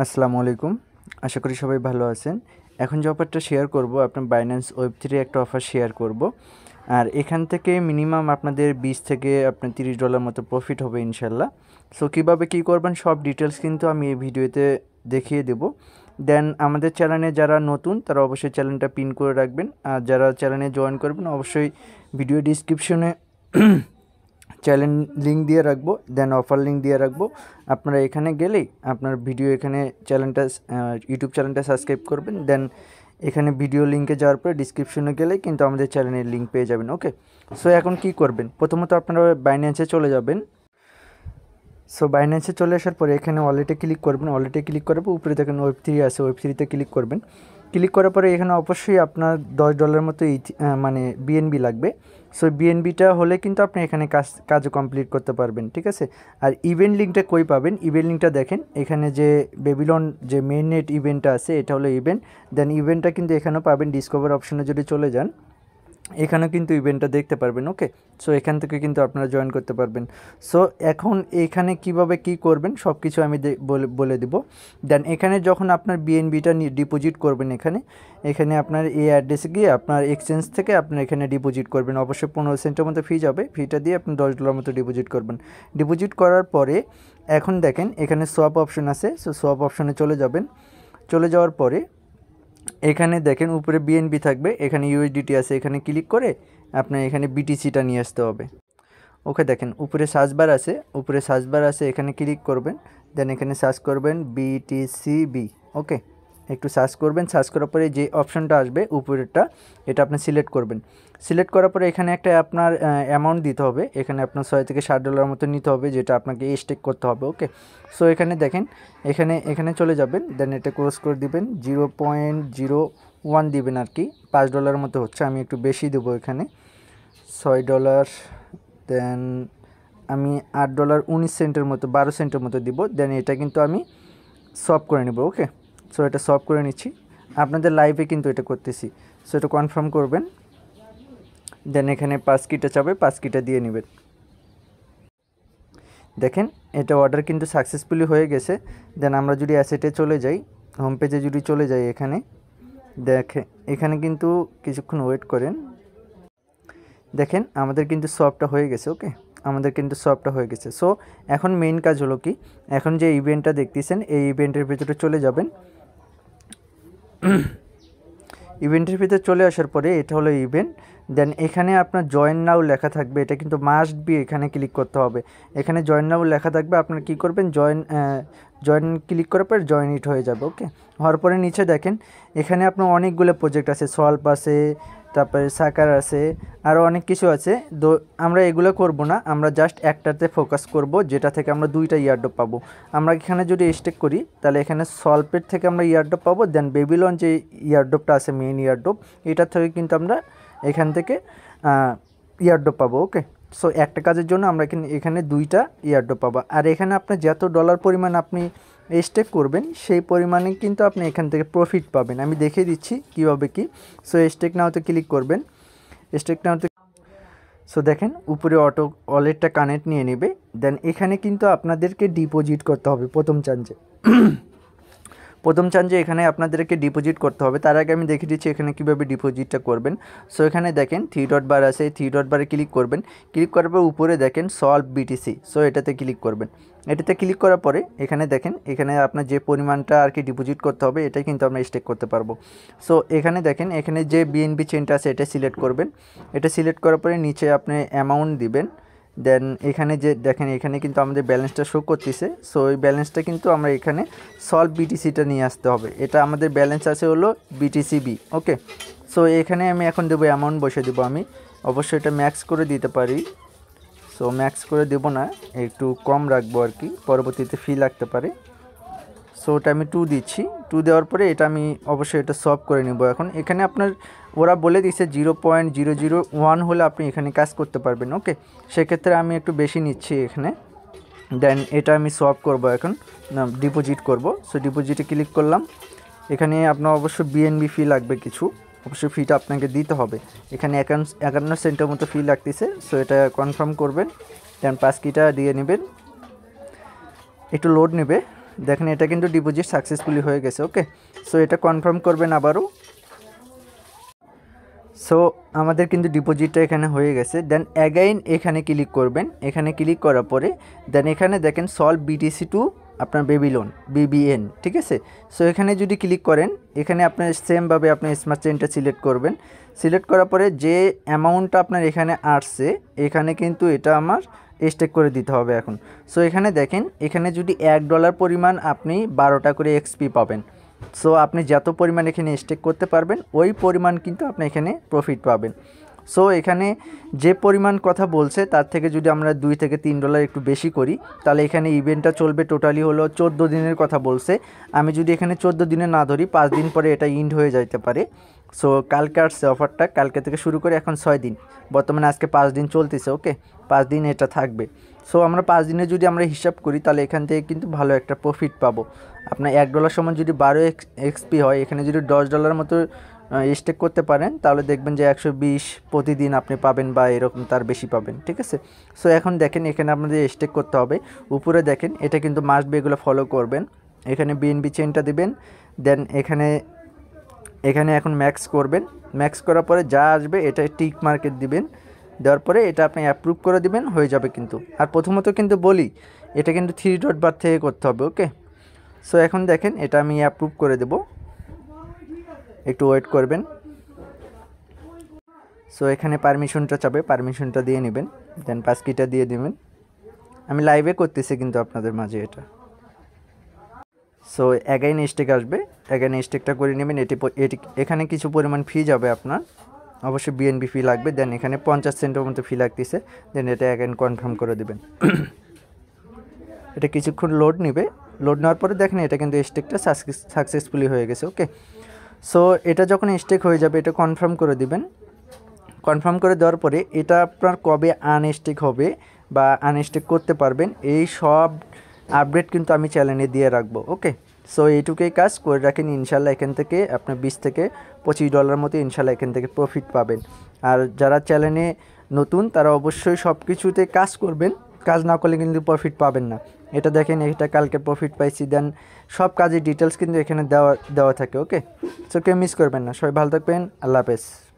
আসসালামু আলাইকুম। আশা করি সবাই ভালো আছেন। এখন যে অফারটা শেয়ার করব, আপনার বাইন্যান্স ওয়েব3 একটা অফার শেয়ার করব। আর এখান থেকে মিনিমাম আপনাদের 20 থেকে আপনার $30 মতো প্রফিট হবে ইনশাল্লাহ। সো কীভাবে কী করবেন সব ডিটেলস কিন্তু আমি এই ভিডিওতে দেখিয়ে দেব। দেন আমাদের চ্যানেলে যারা নতুন তারা অবশ্যই চ্যানেলটা পিন করে রাখবেন, আর যারা চ্যানেলে জয়েন করবেন অবশ্যই ভিডিও ডিসক্রিপশনে চ্যানেল লিঙ্ক দিয়ে রাখবো, দেন অফার লিঙ্ক দিয়ে রাখবো। আপনারা এখানে গেলেই আপনার ভিডিও এখানে চ্যানেলটা ইউটিউব চ্যানেলটা সাবস্ক্রাইব করবেন, দেন এখানে ভিডিও লিঙ্কে যাওয়ার পরে ডিসক্রিপশনে গেলেই কিন্তু আমাদের চ্যানেলের লিঙ্ক পেয়ে যাবেন। ওকে, সো এখন কি করবেন, প্রথমত আপনারা বাইন্যান্সে চলে যাবেন। সো বাইন্যান্সে চলে আসার পরে এখানে ওয়ালেটে ক্লিক করবেন। ওয়ালেটে ক্লিক করার পর উপরে দেখেন ওয়েব3 আছে, ওয়েব3তে ক্লিক করবেন। ক্লিক করার পরে এখানে অবশ্যই আপনার $10 মতো মানে বিএনবি লাগবে। সো বিএনবিটা হলে কিন্তু আপনি এখানে কাজও কমপ্লিট করতে পারবেন, ঠিক আছে। আর ইভেন্ট লিঙ্কটা কই পাবেন, ইভেন্ট লিঙ্কটা দেখেন এখানে যে বেবিলন যে মেইন নেট ইভেন্টটা আছে এটা হলো ইভেন্ট। দেন ইভেন্টটা কিন্তু এখানেও পাবেন, ডিসকভার অপশনে যদি চলে যান এখানেও কিন্তু ইভেন্টটা দেখতে পারবেন। ওকে, সো এখান থেকে কিন্তু আপনারা জয়েন করতে পারবেন। সো এখন এখানে কিভাবে কি করবেন সব কিছু আমি বলে দিব। দেন এখানে যখন আপনার বিএনবিটা ডিপোজিট করবেন এখানে আপনার এই অ্যাড্রেসে গিয়ে আপনার এক্সচেঞ্জ থেকে আপনার এখানে ডিপোজিট করবেন। অবশ্যই 15 সেন্টের মতো ফি যাবে, ফিটা দিয়ে আপনি $10 মতো ডিপোজিট করবেন। ডিপোজিট করার পরে এখন দেখেন এখানে সোয়াপ অপশন আছে, সো সোয়াপ অপশনে চলে যাবেন। চলে যাওয়ার পরে এখানে দেখেন উপরে বিএনবি থাকবে, এখানে ইউএসডিটি আছে, এখানে ক্লিক করে আপনার এখানে বিটিসিটা নিয়ে আসতে হবে। ওকে, দেখেন উপরে সার্চ বার আছে, এখানে ক্লিক করবেন। দেন এখানে সার্চ করবেন বিটিসিবি। ওকে, একটু সার্চ করবেন, সার্চ করার পরে যে অপশনটা আসবে উপরেরটা এটা আপনি সিলেক্ট করবেন। সিলেক্ট করার পরে এখানে একটা আপনার অ্যামাউন্ট দিতে হবে, এখানে আপনার $6 থেকে $7 মতো নিতে হবে, যেটা আপনাকে স্টেক করতে হবে। ওকে, সো এখানে দেখেন এখানে চলে যাবেন, দেন এটা ক্লোজ করে দিবেন। 0.01 দিবেন আর কি, $5 মতো হচ্ছে, আমি একটু বেশি দেবো এখানে $6। দেন আমি $8.19 মতো 12 সেন্টের মতো দিব। দেন এটা কিন্তু আমি সলভ করে নেব। ওকে, সো এটা সলভ করে নিচ্ছি, আপনাদের লাইভে কিন্তু এটা করতেছি। সো এটা কনফার্ম করবেন, দেন এখানে পাস কিটা চাবে, পাস কিটা দিয়ে নেবেন। দেখেন এটা অর্ডার কিন্তু সাকসেসফুলি হয়ে গেছে। দেন আমরা যদি অ্যাসেটে চলে যাই, হোম পেজে যদি চলে যাই, এখানে কিন্তু কিছুক্ষণ ওয়েট করেন। দেখেন আমাদের কিন্তু সলভটা হয়ে গেছে। ওকে, আমাদের কিন্তু সলভটা হয়ে গেছে। সো এখন মেইন কাজ হলো কি, এখন যে ইভেন্টটা দেখতেছেন এই ইভেন্টের ভিতরে চলে যাবেন। ইভেন্টের ভিতরে চলে আসার পরে এটা হলো ইভেন্ট। দেন এখানে আপনার জয়েন নাও লেখা থাকবে, এটা কিন্তু মাস্ট বি এখানে ক্লিক করতে হবে। এখানে জয়েন নাও লেখা থাকবে, আপনার কি করবেন জয়েন ক্লিক করার পর জয়েন ইট হয়ে যাবে। ওকে, হওয়ার পরে নিচে দেখেন এখানে আপনার অনেকগুলো প্রজেক্ট আছে, সলভ আছে, তারপরে সাকার আছে, আরও অনেক কিছু আছে। আমরা এগুলো করব না, আমরা জাস্ট একটাতে ফোকাস করব, যেটা থেকে আমরা 2টা ইয়ারড্রপ পাবো। আমরা এখানে যদি স্টেক করি তাহলে এখানে সলভের থেকে আমরা ইয়ারড্রপ পাবো। দেন বেবিলন যে ইয়ারড্রপটা আছে মেইন ইয়ারড্রপ, এটার থেকে কিন্তু আমরা এখান থেকে ইয়ারড্রপ পাবো। ওকে, সো একটা কাজের জন্য আমরা এখানে 2টা ইয়ারড্রপ পাবো। আর এখানে আপনার যত ডলার পরিমাণ আপনি স্টেক করবেন সেই পরিমাণে কিন্তু আপনি এখান থেকে প্রফিট পাবেন। আমি দেখিয়ে দিচ্ছি কীভাবে কি। সো স্টেক নাওতে ক্লিক করবেন। স্টেক নাওতে সো দেখেন উপরে অটো ওয়ালেটটা কানেক্ট নিয়ে নেবে। দেন এখানে কিন্তু আপনাদেরকে ডিপোজিট করতে হবে প্রথম চান্সে এখানে আপনাদেরকে ডিপোজিট করতে হবে। তার আগে আমি দেখিয়ে দিচ্ছি এখানে কীভাবে ডিপোজিটটা করবেন। সো এখানে দেখেন 3 ডট বার আছে, 3 ডট বারে ক্লিক করবেন। ক্লিক করার পর উপরে দেখেন সলভ বিটিসি, সো এটাতে ক্লিক করবেন। এটাতে ক্লিক করার পরে এখানে দেখেন এখানে আপনার যে পরিমাণটা আর কি ডিপোজিট করতে হবে এটাই কিন্তু আমরা স্টেক করতে পারবো। সো এখানে দেখেন এখানে যে বিএনবি চেনটা আছে এটা সিলেক্ট করবেন। এটা সিলেক্ট করার পরে নিচে আপনি অ্যামাউন্ট দিবেন। দেন এখানে যে দেখেন এখানে কিন্তু আমাদের ব্যালেন্সটা শো করতেছে। সো ওই ব্যালেন্সটা কিন্তু আমরা এখানে সলভ বিটিসিটা নিয়ে আসতে হবে। এটা আমাদের ব্যালেন্স আছে হলো বিটিসিবি। ওকে, সো এখানে আমি এখন দেবো অ্যামাউন্ট বসে দেবো। আমি অবশ্যই এটা ম্যাক্স করে দিতে পারি। সো ম্যাক্স করে দেবো না, একটু কম রাখবো আর কি, পরবর্তীতে ফি লাগতে পারে। সো ওটা আমি 2 দিচ্ছি। 2 দেওয়ার পরে এটা আমি অবশ্যই এটা সলভ করে নেব। এখন এখানে আপনার ওরা বলে দিচ্ছে 0.001 হলে আপনি এখানে কাজ করতে পারবেন। ওকে, সেক্ষেত্রে আমি একটু বেশি নিচ্ছি এখানে। দেন এটা আমি সলভ করব, এখন ডিপোজিট করব। সো ডিপোজিটে ক্লিক করলাম। এখানে আপনার অবশ্যই বিএনবি ফি লাগবে কিছু, অবশ্যই ফিটা আপনাকে দিতে হবে। এখানে 51 সেন্টের মতো ফি লাগতেছে। সো এটা কনফার্ম করবেন, দেন পাস কিটা দিয়ে নেবেন। একটু লোড নেবে, দেখেন এটা কিন্তু ডিপোজিট সাকসেসফুলি হয়ে গেছে। ওকে, সো এটা কনফার্ম করবেন আবারও। সো আমাদের কিন্তু ডিপোজিটটা এখানে হয়ে গেছে। দেন অ্যাগাইন এখানে ক্লিক করবেন। এখানে ক্লিক করার পরে দেন এখানে দেখেন সলভ বিটিসি টু আপনার বেবিলোন বিবিএন, ঠিক আছে। সো এখানে যদি ক্লিক করেন, এখানে আপনার সেমভাবে আপনি স্মার্ট চেইনটা সিলেক্ট করবেন। সিলেক্ট করার পরে যে অ্যামাউন্টটা আপনার এখানে আসছে, এখানে কিন্তু এটা আমার স্টেক করে দিতে হবে এখন। সো এখানে দেখেন, এখানে যদি $1 পরিমাণ আপনি 12টা করে এক্সপি পাবেন। সো আপনি যত পরিমাণ এখানে স্টেক করতে পারবেন ওই পরিমাণ কিন্তু আপনি এখানে প্রফিট পাবেন। সো এখানে যে পরিমাণ কথা বলছে তার থেকে যদি আমরা $2 থেকে $3 একটু বেশি করি, তাহলে এখানে ইভেন্টটা চলবে টোটালি হলো 14 দিনের কথা বলছে। আমি যদি এখানে 14 দিনে না ধরি, 5 দিন পরে এটা ইন্ড হয়ে যাইতে পারে। সো কালকে আসছে অফারটা, কালকে থেকে শুরু করে এখন 6 দিন, বর্তমানে আজকে 5 দিন চলতেছে। ওকে, 5 দিন এটা থাকবে। সো আমরা 5 দিনে যদি আমরা হিসাব করি, তাহলে এখান থেকে কিন্তু ভালো একটা প্রফিট পাবো। আপনার $1 সমান যদি 12 এক্সপি হয়, এখানে যদি $10 মতো স্টেক করতে পারেন, তাহলে দেখবেন যে 120 প্রতিদিন আপনি পাবেন বা এরকম তার বেশি পাবেন, ঠিক আছে। সো এখন দেখেন এখানে আপনাদের স্টেক করতে হবে। উপরে দেখেন এটা কিন্তু মাস্ট বি, এগুলো ফলো করবেন। এখানে বিএনবি চেইনটা দিবেন। দেন এখানে এখন ম্যাক্স করবেন। ম্যাক্স করার পরে যা আসবে এটা টিক মার্কেট দিবেন। দেওয়ার পরে এটা আপনি অ্যাপ্রুভ করে দিবেন, হয়ে যাবে কিন্তু। আর প্রথমত কিন্তু বলি, এটা কিন্তু 3 ডট বার থেকে করতে হবে। ওকে, সো এখন দেখেন এটা আমি অ্যাপ্রুভ করে দেব, একটু ওয়েট করবেন। সো এখানে পারমিশনটা চাবে, পারমিশনটা দিয়ে নেবেন। দেন পাসকিটা দিয়ে দিবেন। আমি লাইভে করতেছি কিন্তু আপনাদের মাঝে এটা। সো অ্যাগাইন স্টেক আসবে, অ্যাগাইন স্টেকটা করে নেবেন। এখানে কিছু পরিমাণ ফি যাবে আপনার, অবশ্যই বিএনবি ফি লাগবে। দেন এখানে 50 সেন্টের মতো ফি লাগতেছে। দেন এটা অ্যাগাইন কনফার্ম করে দেবেন। এটা কিছুক্ষণ লোড নেবে। লোড নেওয়ার পরে দেখেন এটা কিন্তু স্টেকটা সাকসেসফুলি হয়ে গেছে। ওকে, সো এটা যখন স্টেক হয়ে যাবে, এটা কনফার্ম করে দিবেন। কনফার্ম করে দেওয়ার পরে এটা আপনার কবে আনস্টেক হবে বা আনস্টেক করতে পারবেন, এই সব আপডেট কিন্তু আমি চ্যানেলে দিয়ে রাখবো। ওকে, সো এইটুকুই কাজ করে রাখেন। ইনশাল্লাহ এখান থেকে আপনার $20 থেকে $25 মতো ইনশাল্লাহ এখান থেকে প্রফিট পাবেন। আর যারা চ্যানেলে নতুন, তারা অবশ্যই সব কিছুতে কাজ করবেন। কাজ না করলে কিন্তু প্রফিট পাবেন না। এটা দেখেন, এটা কালকে প্রফিট পাইছি। দেন সব কাজের ডিটেলস কিন্তু এখানে দেওয়া থাকে। ওকে, সো কেউ মিস করবেন না। সবাই ভালো থাকবেন। আল্লাহ হাফেজ।